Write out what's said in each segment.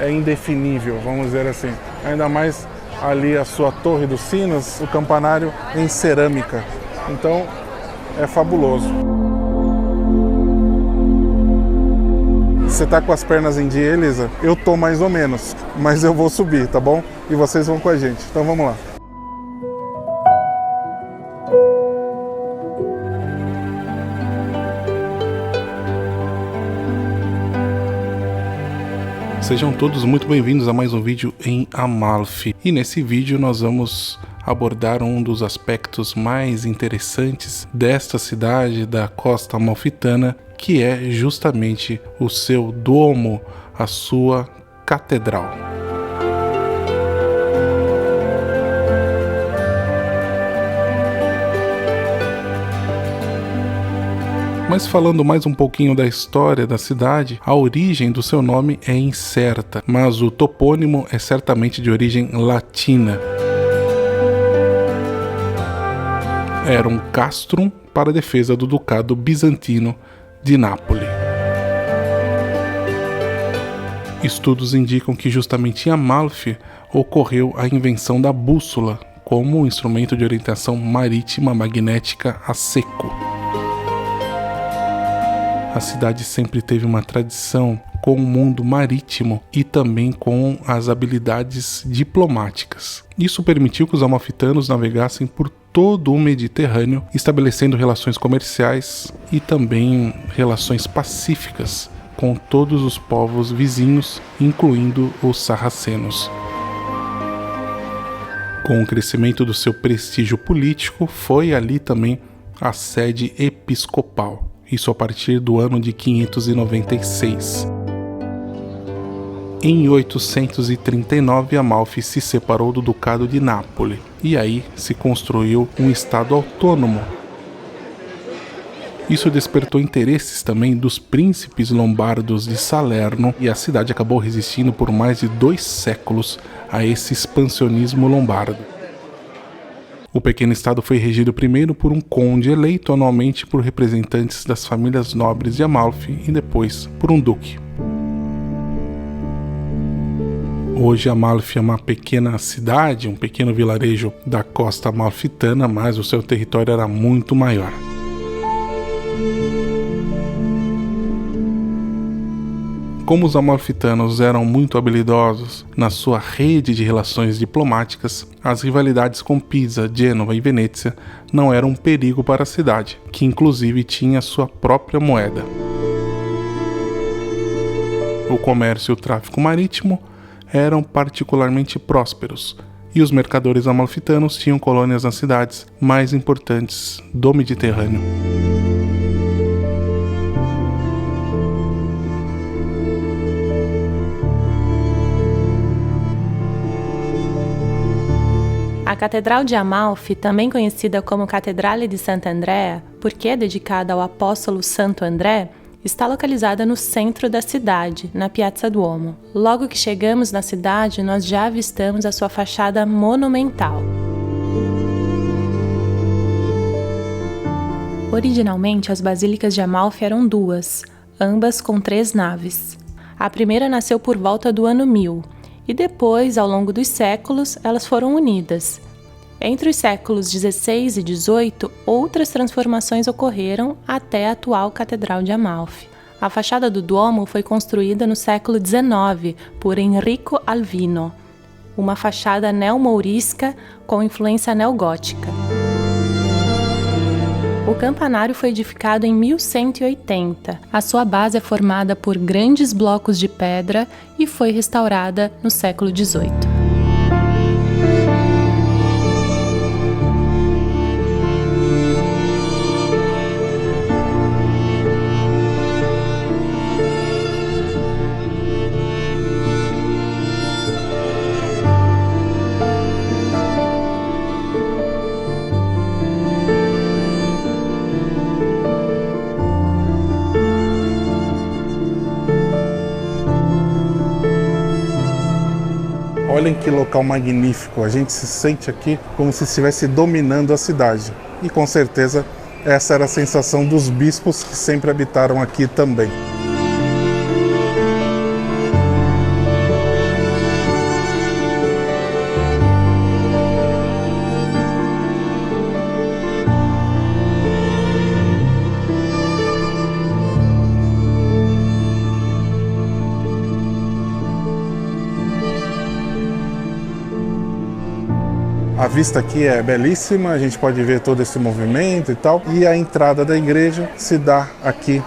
é indefinível, vamos dizer assim. Ainda mais ali a sua Torre dos Sinos, o campanário em cerâmica. Então, é fabuloso. Você tá com as pernas em dia, Elisa? Eu tô mais ou menos, mas eu vou subir, tá bom? E vocês vão com a gente. Então vamos lá. Sejam todos muito bem-vindos a mais um vídeo em Amalfi. E nesse vídeo nós vamos abordar um dos aspectos mais interessantes desta cidade da costa amalfitana, que é justamente o seu Duomo, a sua catedral. Mas falando mais um pouquinho da história da cidade, a origem do seu nome é incerta, mas o topônimo é certamente de origem latina. Era um castrum para a defesa do Ducado Bizantino de Nápoles. Estudos indicam que justamente em Amalfi ocorreu a invenção da bússola como um instrumento de orientação marítima magnética a seco. A cidade sempre teve uma tradição com o mundo marítimo e também com as habilidades diplomáticas. Isso permitiu que os amalfitanos navegassem por todo o Mediterrâneo, estabelecendo relações comerciais e também relações pacíficas com todos os povos vizinhos, incluindo os sarracenos. Com o crescimento do seu prestígio político, foi ali também a sede episcopal. Isso a partir do ano de 596. Em 839, Amalfi se separou do Ducado de Nápoles e aí se construiu um estado autônomo. Isso despertou interesses também dos príncipes lombardos de Salerno e a cidade acabou resistindo por mais de 2 séculos a esse expansionismo lombardo. O pequeno estado foi regido primeiro por um conde eleito anualmente por representantes das famílias nobres de Amalfi e depois por um duque. Hoje Amalfi é uma pequena cidade, um pequeno vilarejo da costa amalfitana, mas o seu território era muito maior. Como os amalfitanos eram muito habilidosos na sua rede de relações diplomáticas, as rivalidades com Pisa, Gênova e Venezia não eram um perigo para a cidade, que inclusive tinha sua própria moeda. O comércio e o tráfico marítimo eram particularmente prósperos, e os mercadores amalfitanos tinham colônias nas cidades mais importantes do Mediterrâneo. A Catedral de Amalfi, também conhecida como Cattedrale di Sant'Andrea, porque é dedicada ao apóstolo Santo André, está localizada no centro da cidade, na Piazza Duomo. Logo que chegamos na cidade, nós já avistamos a sua fachada monumental. Originalmente, as basílicas de Amalfi eram 2, ambas com 3 naves. A primeira nasceu por volta do ano 1000, e depois, ao longo dos séculos, elas foram unidas. Entre os séculos XVI e XVIII, outras transformações ocorreram até a atual Catedral de Amalfi. A fachada do Duomo foi construída no século XIX por Enrico Alvino, uma fachada neomourisca com influência neogótica. O campanário foi edificado em 1180. A sua base é formada por grandes blocos de pedra e foi restaurada no século XVIII. Olhem que local magnífico, a gente se sente aqui como se estivesse dominando a cidade. E com certeza essa era a sensação dos bispos que sempre habitaram aqui também. A vista aqui é belíssima, a gente pode ver todo esse movimento e tal. E a entrada da igreja se dá aqui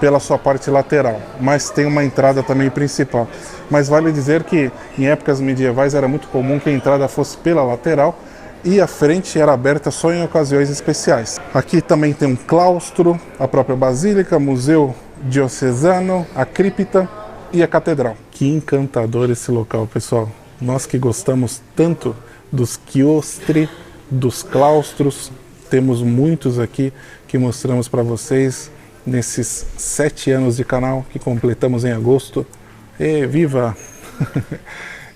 pela sua parte lateral, mas tem uma entrada também principal. Mas vale dizer que em épocas medievais era muito comum que a entrada fosse pela lateral e a frente era aberta só em ocasiões especiais. Aqui também tem um claustro, a própria basílica, museu diocesano, a cripta e a catedral. Que encantador esse local, pessoal. Nós que gostamos tanto dos quiostri, dos claustros, temos muitos aqui que mostramos para vocês nesses 7 anos de canal que completamos em agosto. E viva!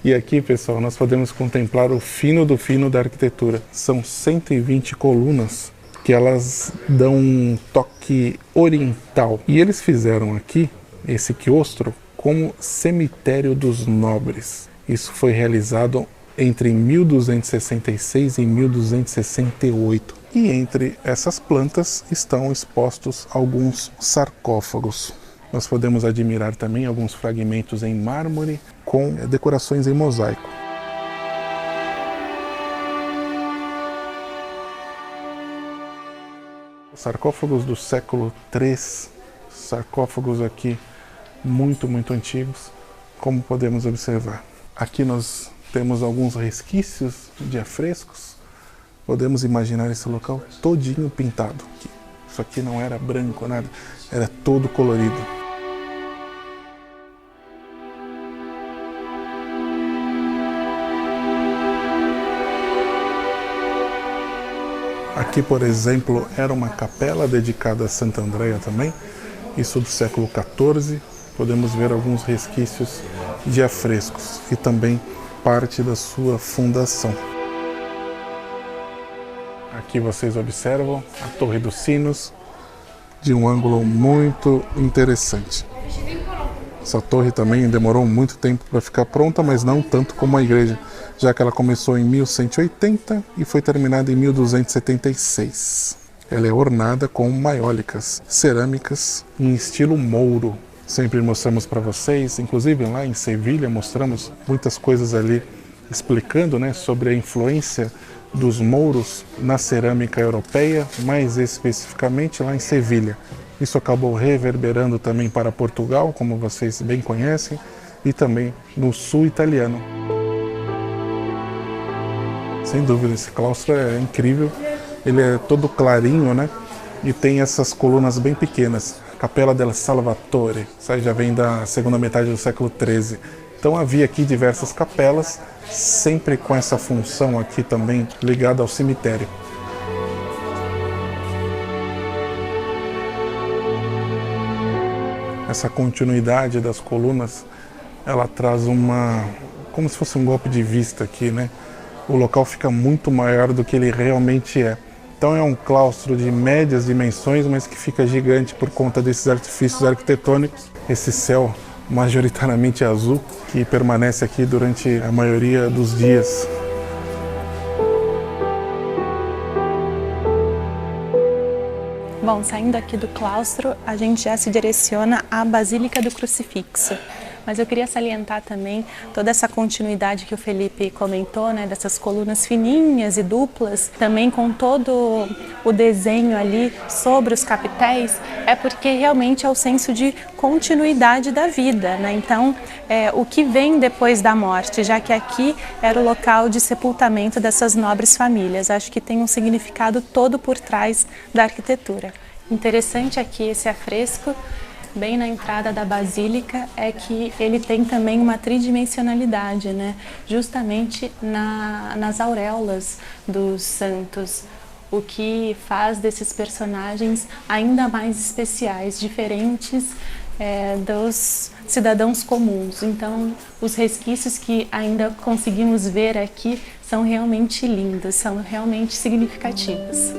E aqui, pessoal, nós podemos contemplar o fino do fino da arquitetura. São 120 colunas que elas dão um toque oriental. E eles fizeram aqui esse quiostro como cemitério dos nobres. Isso foi realizado entre 1266 e 1268. E entre essas plantas estão expostos alguns sarcófagos. Nós podemos admirar também alguns fragmentos em mármore com decorações em mosaico. Sarcófagos do século III, sarcófagos aqui muito antigos, como podemos observar. Aqui nós temos alguns resquícios de afrescos. Podemos imaginar esse local todinho pintado. Isso aqui não era branco, nada, era todo colorido. Aqui, por exemplo, era uma capela dedicada a Santa Andréia também, isso do século XIV. Podemos ver alguns resquícios de afrescos e também parte da sua fundação. Aqui vocês observam a Torre dos Sinos, de um ângulo muito interessante. Essa torre também demorou muito tempo para ficar pronta, mas não tanto como a igreja, já que ela começou em 1180 e foi terminada em 1276. Ela é ornada com maiólicas, cerâmicas em estilo mouro. Sempre mostramos para vocês, inclusive lá em Sevilha mostramos muitas coisas ali explicando, né, sobre a influência dos mouros na cerâmica europeia, mais especificamente lá em Sevilha. Isso acabou reverberando também para Portugal, como vocês bem conhecem, e também no sul italiano. Sem dúvida, esse claustro é incrível, ele é todo clarinho, né? E tem essas colunas bem pequenas. Capela del Salvatore, isso aí já vem da segunda metade do século XIII. Então havia aqui diversas capelas, sempre com essa função aqui também ligada ao cemitério. Essa continuidade das colunas, ela traz como se fosse um golpe de vista aqui, né? O local fica muito maior do que ele realmente é. Então é um claustro de médias dimensões, mas que fica gigante por conta desses artifícios arquitetônicos. Esse céu majoritariamente azul, que permanece aqui durante a maioria dos dias. Bom, saindo aqui do claustro, a gente já se direciona à Basílica do Crucifixo. Mas eu queria salientar também toda essa continuidade que o Felipe comentou, né, dessas colunas fininhas e duplas, também com todo o desenho ali sobre os capitéis, é porque realmente é o senso de continuidade da vida, né? Então, o que vem depois da morte, já que aqui era o local de sepultamento dessas nobres famílias. Acho que tem um significado todo por trás da arquitetura. Interessante aqui esse afresco, bem na entrada da basílica, é que ele tem também uma tridimensionalidade, né? Justamente nas auréolas dos santos, o que faz desses personagens ainda mais especiais, diferentes dos cidadãos comuns. Então, os resquícios que ainda conseguimos ver aqui são realmente lindos, são realmente significativos.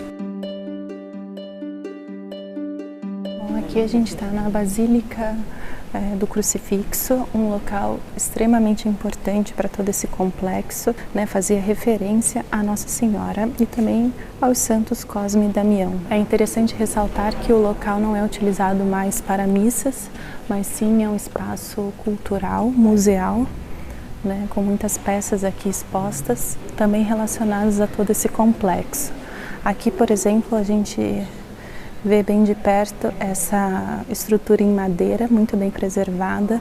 Aqui a gente está na Basílica do Crucifixo, um local extremamente importante para todo esse complexo, né? Fazia referência à Nossa Senhora e também aos santos Cosme e Damião. É interessante ressaltar que o local não é utilizado mais para missas, mas sim é um espaço cultural, museal, né, com muitas peças aqui expostas, também relacionadas a todo esse complexo. Aqui, por exemplo, a gente vê bem de perto essa estrutura em madeira, muito bem preservada,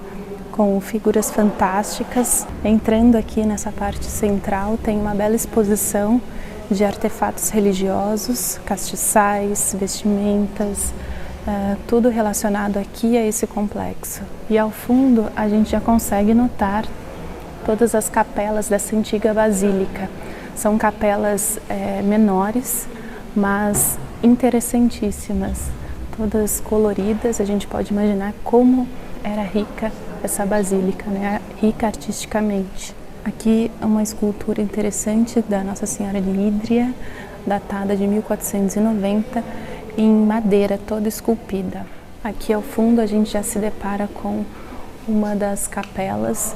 com figuras fantásticas. Entrando aqui nessa parte central, tem uma bela exposição de artefatos religiosos, castiçais, vestimentas, tudo relacionado aqui a esse complexo. E ao fundo a gente já consegue notar todas as capelas dessa antiga basílica. São capelas menores, mas interessantíssimas, todas coloridas. A gente pode imaginar como era rica essa basílica, né? Rica artisticamente. Aqui uma escultura interessante da Nossa Senhora de Hídria, datada de 1490, em madeira toda esculpida. Aqui ao fundo a gente já se depara com uma das capelas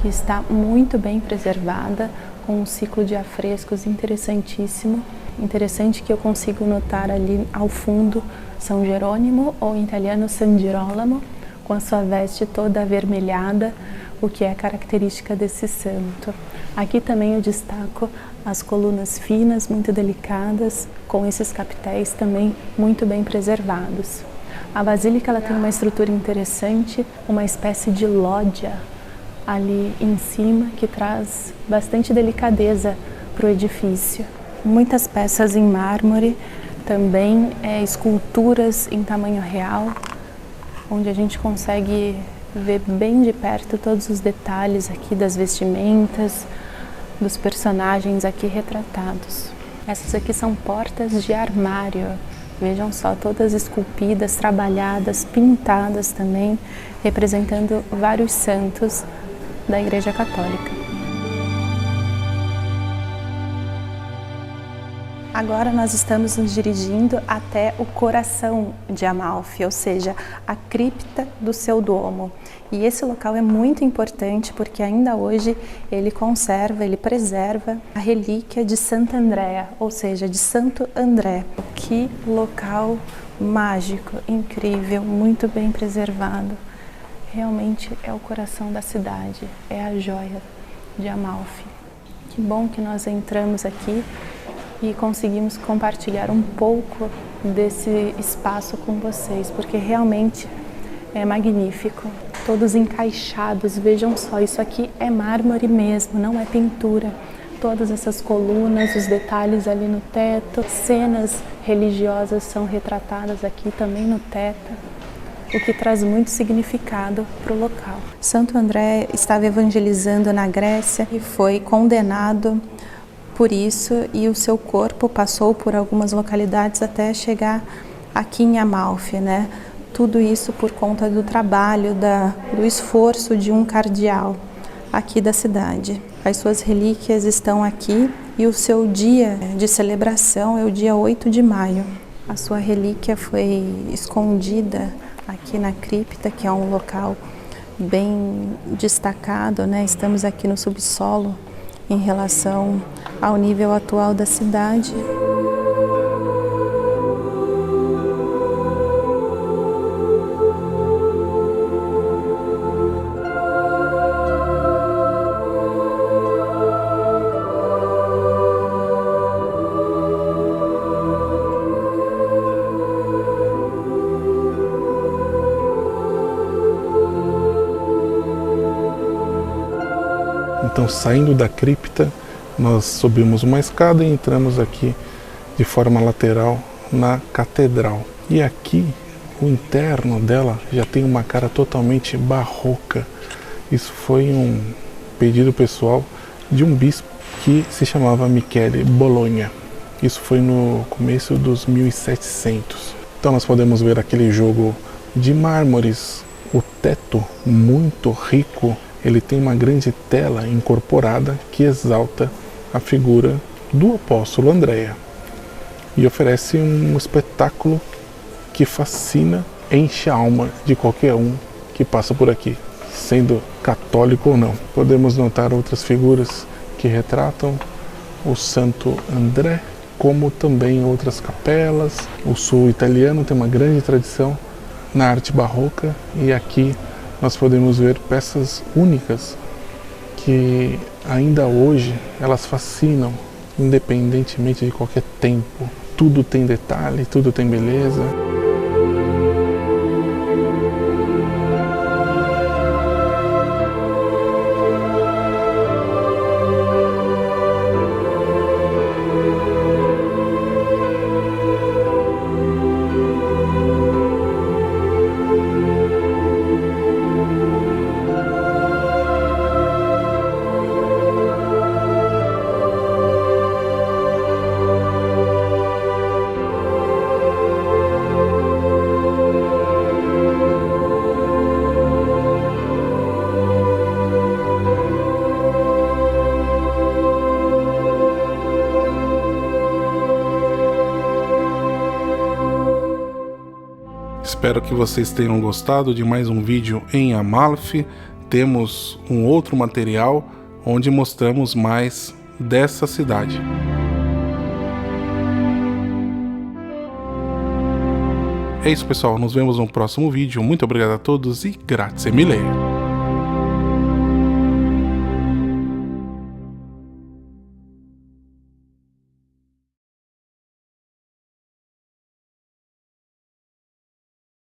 que está muito bem preservada, com um ciclo de afrescos interessantíssimo. Interessante que eu consigo notar ali ao fundo São Jerônimo, ou em italiano San Girolamo, com a sua veste toda avermelhada, o que é característica desse santo. Aqui também eu destaco as colunas finas, muito delicadas, com esses capitéis também muito bem preservados. A basílica ela tem uma estrutura interessante, uma espécie de lógia ali em cima, que traz bastante delicadeza para o edifício. Muitas peças em mármore, também esculturas em tamanho real, onde a gente consegue ver bem de perto todos os detalhes aqui das vestimentas, dos personagens aqui retratados. Essas aqui são portas de armário, vejam só, todas esculpidas, trabalhadas, pintadas também, representando vários santos da Igreja Católica. Agora nós estamos nos dirigindo até o coração de Amalfi, ou seja, a cripta do seu domo. E esse local é muito importante porque ainda hoje ele conserva, ele preserva a relíquia de Santa Andrea, ou seja, de Santo André. Que local mágico, incrível, muito bem preservado. Realmente é o coração da cidade, é a joia de Amalfi. Que bom que nós entramos aqui e conseguimos compartilhar um pouco desse espaço com vocês, porque realmente é magnífico. Todos encaixados, vejam só, isso aqui é mármore mesmo, não é pintura. Todas essas colunas, os detalhes ali no teto, cenas religiosas são retratadas aqui também no teto, o que traz muito significado para o local. Santo André estava evangelizando na Grécia e foi condenado por isso, e o seu corpo passou por algumas localidades até chegar aqui em Amalfi, né? Tudo isso por conta do trabalho, do esforço de um cardeal aqui da cidade. As suas relíquias estão aqui e o seu dia de celebração é o dia 8 de maio. A sua relíquia foi escondida aqui na cripta, que é um local bem destacado, né? Estamos aqui no subsolo em relação ao nível atual da cidade. Então, saindo da cripta, nós subimos uma escada e entramos aqui de forma lateral na catedral. E aqui, o interno dela já tem uma cara totalmente barroca. Isso foi um pedido pessoal de um bispo que se chamava Michele Bologna. Isso foi no começo dos 1700. Então nós podemos ver aquele jogo de mármores, o teto muito rico. Ele tem uma grande tela incorporada que exalta a figura do apóstolo Andréa e oferece um espetáculo que fascina, enche a alma de qualquer um que passa por aqui, sendo católico ou não. Podemos notar outras figuras que retratam o Santo André, como também outras capelas. O sul italiano tem uma grande tradição na arte barroca e aqui nós podemos ver peças únicas que ainda hoje elas fascinam, independentemente de qualquer tempo. Tudo tem detalhe, tudo tem beleza. Espero que vocês tenham gostado de mais um vídeo em Amalfi. Temos um outro material onde mostramos mais dessa cidade. É isso, pessoal. Nos vemos no próximo vídeo. Muito obrigado a todos e grazie mille.